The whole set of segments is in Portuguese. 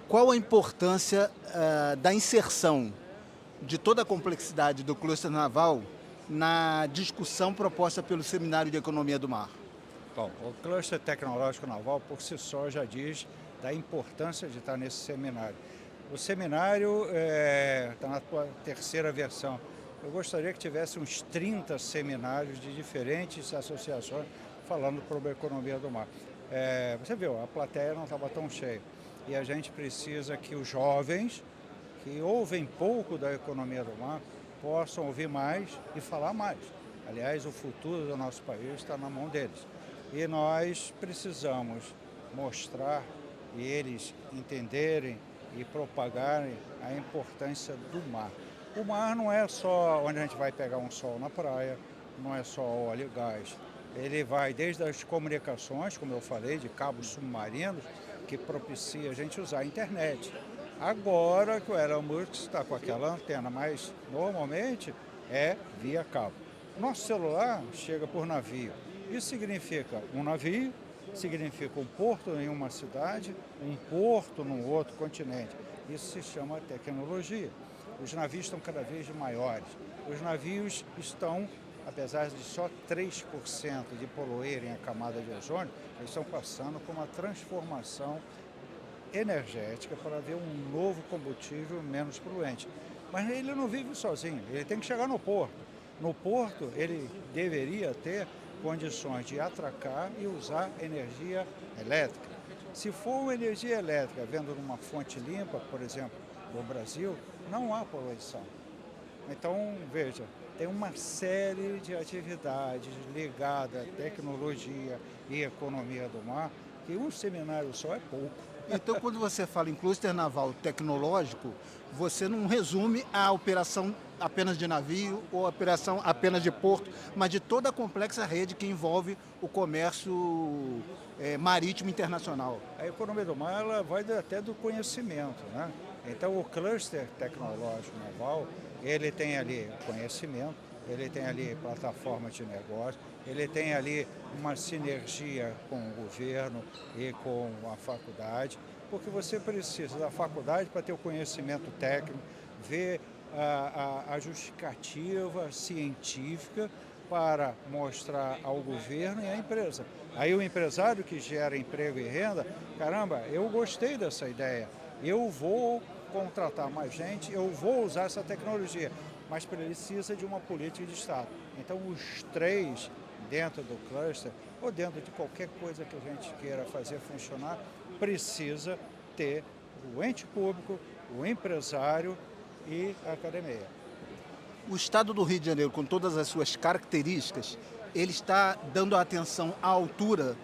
Qual a importância da inserção de toda a complexidade do cluster naval na discussão proposta pelo Seminário de Economia do Mar? Bom, o cluster tecnológico naval por si só já diz da importância de estar nesse seminário. O seminário está na sua terceira versão. Eu gostaria que tivesse uns 30 seminários de diferentes associações falando sobre a economia do mar. Você viu, a plateia não estava tão cheia. E a gente precisa que os jovens, que ouvem pouco da economia do mar, possam ouvir mais e falar mais. Aliás, o futuro do nosso país está na mão deles. E nós precisamos mostrar e eles entenderem e propagarem a importância do mar. O mar não é só onde a gente vai pegar um sol na praia, não é só óleo e gás. Ele vai desde as comunicações, como eu falei, de cabos submarinos, que propicia a gente usar a internet. Agora que o Elon Musk está com aquela antena, mas normalmente é via cabo. Nosso celular chega por navio. Isso significa um navio, significa um porto em uma cidade, um porto num outro continente. Isso se chama tecnologia. Os navios estão cada vez maiores. Os navios estão, apesar de só 3% de poluírem a camada de ozônio, eles estão passando por uma transformação energética para ver um novo combustível menos poluente. Mas ele não vive sozinho, ele tem que chegar no porto. No porto, ele deveria ter condições de atracar e usar energia elétrica. Se for uma energia elétrica vendo numa fonte limpa, por exemplo, no Brasil, não há poluição. Então, veja, tem uma série de atividades ligadas à tecnologia e economia do mar, que um seminário só é pouco. Então, quando você fala em cluster naval tecnológico, você não resume a operação apenas de navio ou a operação apenas de porto, mas de toda a complexa rede que envolve o comércio marítimo internacional. A economia do mar ela vai até do conhecimento, né? Então o cluster tecnológico naval, ele tem ali conhecimento, ele tem ali plataforma de negócio, ele tem ali uma sinergia com o governo e com a faculdade, porque você precisa da faculdade para ter o conhecimento técnico, ver a justificativa científica para mostrar ao governo e à empresa. Aí o empresário que gera emprego e renda, caramba, eu gostei dessa ideia, eu vou contratar mais gente, eu vou usar essa tecnologia, mas precisa de uma política de Estado. Então os três dentro do cluster ou dentro de qualquer coisa que a gente queira fazer funcionar, precisa ter o ente público, o empresário e a academia. O estado do Rio de Janeiro, com todas as suas características, ele está dando a atenção à altura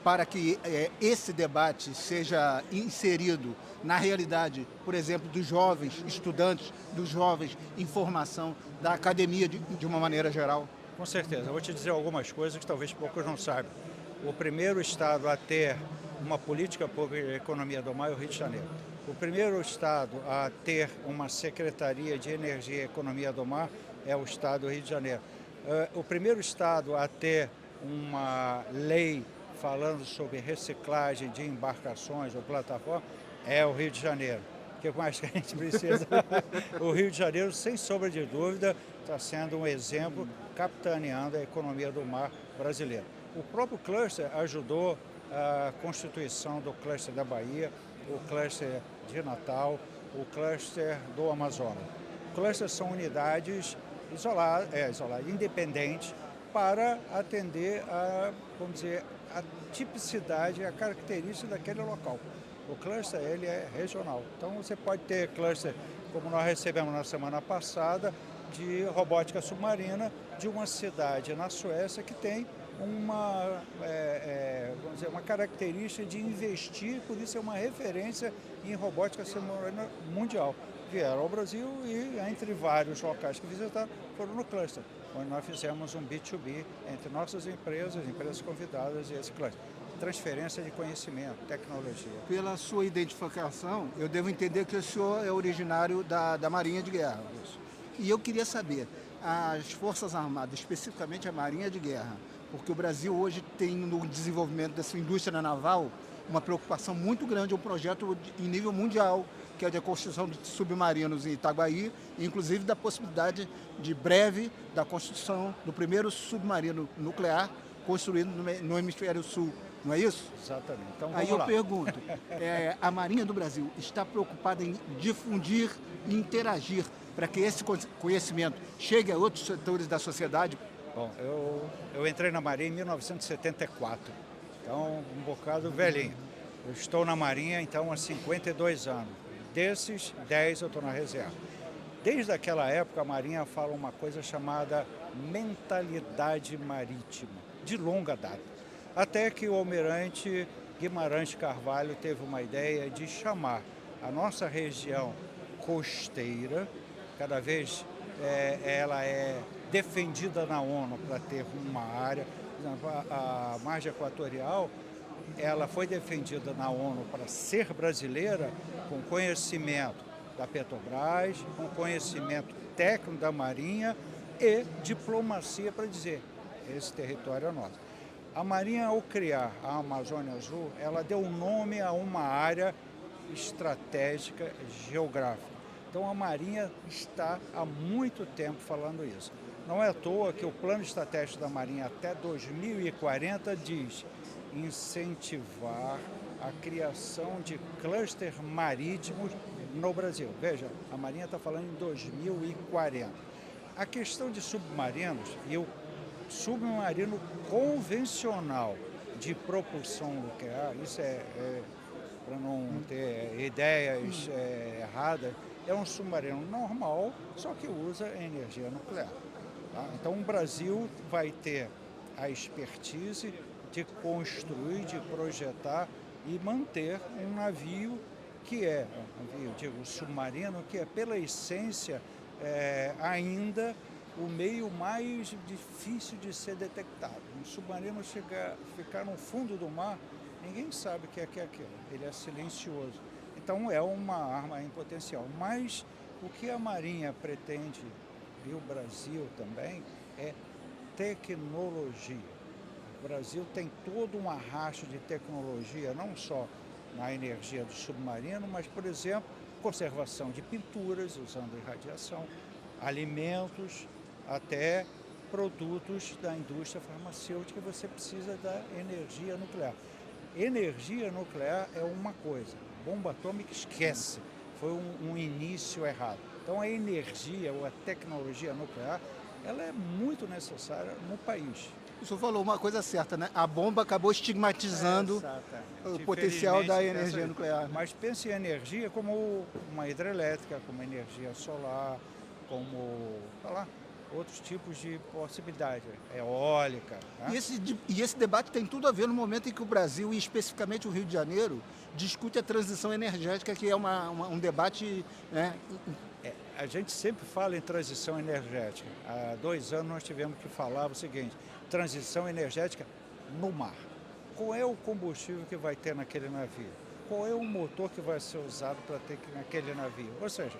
para que esse debate seja inserido na realidade, por exemplo, dos jovens estudantes, dos jovens em formação, da academia de uma maneira geral? Com certeza, eu vou te dizer algumas coisas que talvez poucos não saibam. O primeiro estado a ter uma política pública de economia do mar é o Rio de Janeiro. O primeiro estado a ter uma secretaria de energia e economia do mar é o estado do Rio de Janeiro. O primeiro estado a ter uma lei falando sobre reciclagem de embarcações ou plataformas é o Rio de Janeiro. O que mais que a gente precisa? O Rio de Janeiro, sem sombra de dúvida, está sendo um exemplo capitaneando a economia do mar brasileira. O próprio cluster ajudou a constituição do cluster da Bahia, o cluster de Natal, o cluster do Amazonas. Clusters são unidades isoladas, independentes, para atender vamos dizer, a tipicidade, a característica daquele local. O cluster ele é regional. Então você pode ter cluster, como nós recebemos na semana passada, de robótica submarina de uma cidade na Suécia que tem vamos dizer, uma característica de investir, por isso é uma referência em robótica submarina mundial. Vieram ao Brasil e, entre vários locais que visitaram, foram no cluster, onde nós fizemos um B2B entre nossas empresas convidadas e esse cluster. Transferência de conhecimento, tecnologia. Pela sua identificação, eu devo entender que o senhor é originário da Marinha de Guerra. E eu queria saber, as Forças Armadas, especificamente a Marinha de Guerra, porque o Brasil hoje tem no desenvolvimento dessa indústria naval uma preocupação muito grande, um projeto em nível mundial, que é de construção de submarinos em Itaguaí, inclusive da possibilidade de breve da construção do primeiro submarino nuclear construído no hemisfério sul, não é isso? Exatamente. Então Aí vamos eu lá. pergunto, a Marinha do Brasil está preocupada em difundir e interagir para que esse conhecimento chegue a outros setores da sociedade? Bom, eu entrei na Marinha em 1974, então um bocado velhinho. Eu estou na Marinha então há 52 anos. Desses, 10 eu estou na reserva. Desde aquela época a Marinha fala uma coisa chamada mentalidade marítima, de longa data. Até que o almirante Guimarães Carvalho teve uma ideia de chamar a nossa região costeira, cada vez ela é defendida na ONU para ter uma área, por exemplo, a margem equatorial, ela foi defendida na ONU para ser brasileira com conhecimento da Petrobras, com conhecimento técnico da Marinha e diplomacia para dizer, esse território é nosso. A Marinha, ao criar a Amazônia Azul, ela deu nome a uma área estratégica geográfica. Então a Marinha está há muito tempo falando isso. Não é à toa que o plano estratégico da Marinha até 2040 diz incentivar a criação de clusters marítimos no Brasil. Veja, a Marinha está falando em 2040. A questão de submarinos e o submarino convencional de propulsão nuclear, isso para não ter ideias erradas, é um submarino normal, só que usa energia nuclear. Tá? Então o Brasil vai ter a expertise de construir, de projetar e manter um navio que digo, submarino, que é pela essência ainda o meio mais difícil de ser detectado. Um submarino ficar no fundo do mar, ninguém sabe o que é aquilo, ele é silencioso. Então é uma arma em potencial. Mas o que a Marinha pretende, e o Brasil também, é tecnologia. O Brasil tem todo um arrasto de tecnologia, não só na energia do submarino, mas, por exemplo, conservação de pinturas usando irradiação, alimentos, até produtos da indústria farmacêutica, você precisa da energia nuclear. Energia nuclear é uma coisa, bomba atômica esquece, foi um início errado. Então a energia ou a tecnologia nuclear, ela é muito necessária no país. O senhor falou uma coisa certa, né? A bomba acabou estigmatizando o potencial da energia nuclear. Né? Mas pense em energia como uma hidrelétrica, como energia solar, como, outros tipos de possibilidade, eólica. Né? E esse debate tem tudo a ver no momento em que o Brasil, e especificamente o Rio de Janeiro, discute a transição energética, que é um debate... Né? A gente sempre fala em transição energética. Há 2 anos nós tivemos que falar o seguinte, transição energética no mar. Qual é o combustível que vai ter naquele navio? Qual é o motor que vai ser usado para ter naquele navio? Ou seja,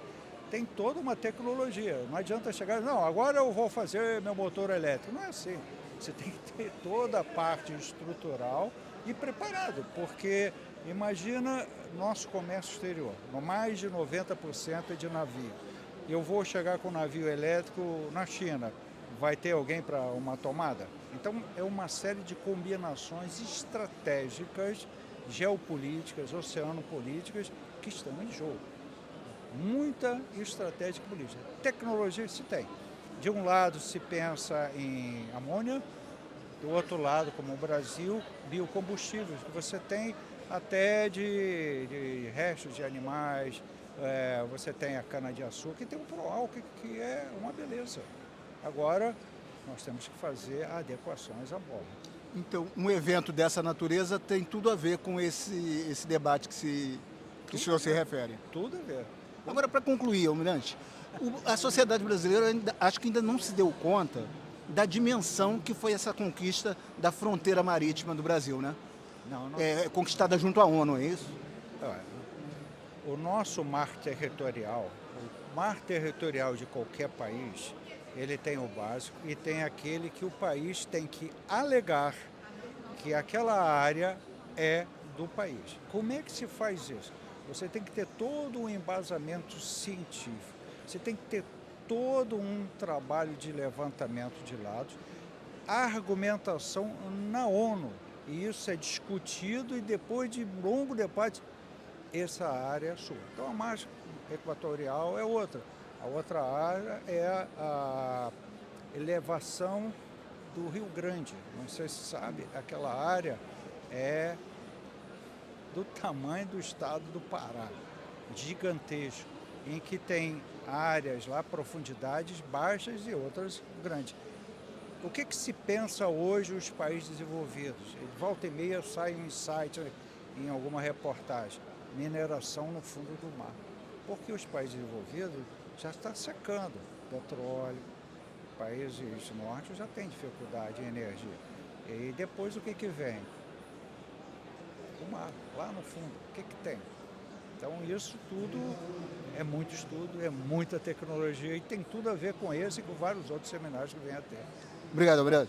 tem toda uma tecnologia. Não adianta chegar, não, agora eu vou fazer meu motor elétrico. Não é assim. Você tem que ter toda a parte estrutural e preparado, porque imagina nosso comércio exterior, mais de 90% é de navio. Eu vou chegar com um navio elétrico na China, vai ter alguém para uma tomada? Então é uma série de combinações estratégicas, geopolíticas, oceanopolíticas que estão em jogo. Muita estratégia política. Tecnologia se tem. De um lado se pensa em amônia, do outro lado, como o Brasil, biocombustíveis, que você tem até de restos de animais, você tem a cana-de-açúcar, e tem o proálcool, que é uma beleza. Agora, nós temos que fazer adequações à bordo. Então, um evento dessa natureza tem tudo a ver com esse debate que o senhor se refere. Tudo a ver. Agora, para concluir, Almirante, a sociedade brasileira acho que ainda não se deu conta da dimensão que foi essa conquista da fronteira marítima do Brasil, né? Não. Conquistada junto à ONU, é isso? O nosso mar territorial, o mar territorial de qualquer país, ele tem o básico e tem aquele que o país tem que alegar que aquela área é do país. Como é que se faz isso? Você tem que ter todo um embasamento científico, você tem que ter todo um trabalho de levantamento de dados, a argumentação na ONU, e isso é discutido e depois de um longo debate, essa área é sua. Então a margem equatorial é outra. A outra área é a elevação do Rio Grande. Não sei se sabe, aquela área é do tamanho do estado do Pará, gigantesco, em que tem áreas lá, profundidades baixas e outras grandes. O que se pensa hoje os países desenvolvidos? Volta e meia sai um insight em alguma reportagem, mineração no fundo do mar. Porque os países desenvolvidos já estão secando petróleo, países norte já têm dificuldade em energia. E depois o que vem? O mar, lá no fundo, o que tem? Então isso tudo é muito estudo, é muita tecnologia e tem tudo a ver com esse e com vários outros seminários que vem a ter. Obrigado, obrigado.